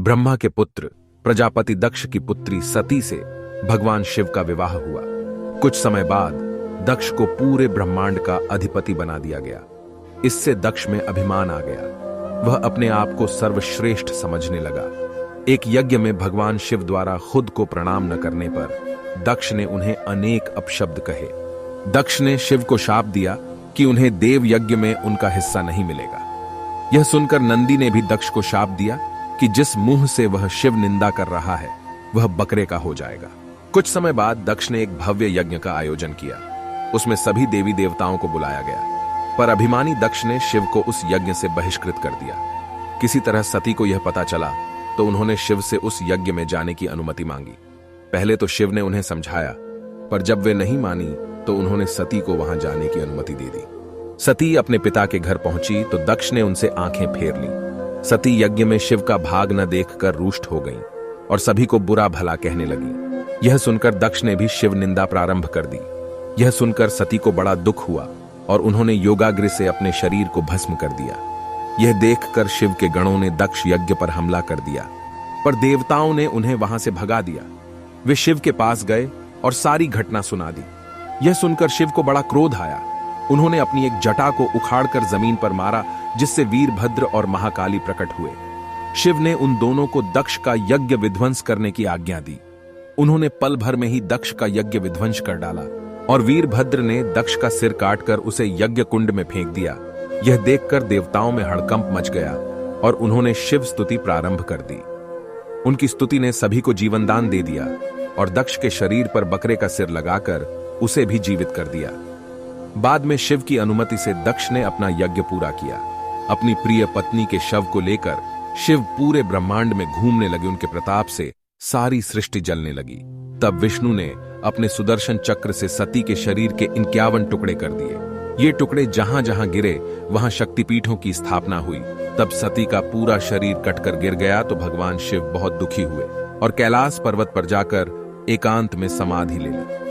ब्रह्मा के पुत्र प्रजापति दक्ष की पुत्री सती से भगवान शिव का विवाह हुआ। कुछ समय बाद दक्ष को पूरे ब्रह्मांड का अधिपति बना दिया गया। इससे दक्ष में अभिमान आ गया। वह अपने आप को सर्वश्रेष्ठ समझने लगा। एक यज्ञ में भगवान शिव द्वारा खुद को प्रणाम न करने पर दक्ष ने उन्हें अनेक अपशब्द कहे। दक्ष ने शिव को शाप दिया कि उन्हें देव यज्ञ में उनका हिस्सा नहीं मिलेगा। यह सुनकर नंदी ने भी दक्ष को शाप दिया कि जिस मुंह से वह शिव निंदा कर रहा है वह बकरे का हो जाएगा। कुछ समय बाद दक्ष ने एक भव्य यज्ञ का आयोजन किया। उसमें सभी देवी देवताओं को बुलाया गया, पर अभिमानी दक्ष ने शिव को उस यज्ञ से बहिष्कृत कर दिया। किसी तरह सती को यह पता चला तो उन्होंने शिव से उस यज्ञ में जाने की अनुमति मांगी। पहले तो शिव ने उन्हें समझाया, पर जब वे नहीं मानी तो उन्होंने सती को वहां जाने की अनुमति दे दी। सती अपने पिता के घर पहुंची तो दक्ष ने उनसे आंखें फेर ली। सती यज्ञ में शिव का भाग न देखकर रुष्ट हो गईं और सभी को बुरा भला कहने लगी। यह सुनकर दक्ष ने भी शिव निंदा प्रारंभ कर दी। यह सुनकर सती को बड़ा दुख हुआ और उन्होंने योगाग्र से अपने शरीर को भस्म कर दिया। यह देखकर शिव के गणों ने दक्ष यज्ञ पर हमला कर दिया, पर देवताओं ने उन्हें वहां से भगा दिया। वे शिव के पास गए और सारी घटना सुना दी। यह सुनकर शिव को बड़ा क्रोध आया। उन्होंने अपनी एक जटा को उखाड़कर जमीन पर मारा, जिससे वीरभद्र और महाकाली प्रकट हुए। शिव ने उन दोनों को दक्ष का यज्ञ विध्वंस करने की आज्ञा दी। उन्होंने पल भर में ही दक्ष का यज्ञ विध्वंस कर डाला और वीरभद्र ने दक्ष का सिर काटकर उसे यज्ञ कुंड में फेंक दिया। यह देखकर देवताओं में हड़कंप मच गया और उन्होंने शिव स्तुति प्रारंभ कर दी। उनकी स्तुति ने सभी को जीवनदान दे दिया और दक्ष के शरीर पर बकरे का सिर लगाकर उसे भी जीवित कर दिया। बाद में शिव की अनुमति से दक्ष ने अपना यज्ञ पूरा किया। अपनी प्रिय पत्नी के शव को लेकर शिव पूरे ब्रह्मांड में घूमने लगे। उनके प्रताप से सारी सृष्टि जलने लगी। तब विष्णु ने अपने सुदर्शन चक्र से सती के शरीर के 51 टुकड़े कर दिए। ये टुकड़े जहां जहां गिरे वहां शक्तिपीठों की स्थापना हुई। तब सती का पूरा शरीर कटकर गिर गया तो भगवान शिव बहुत दुखी हुए और कैलाश पर्वत पर जाकर एकांत में समाधि ले ली।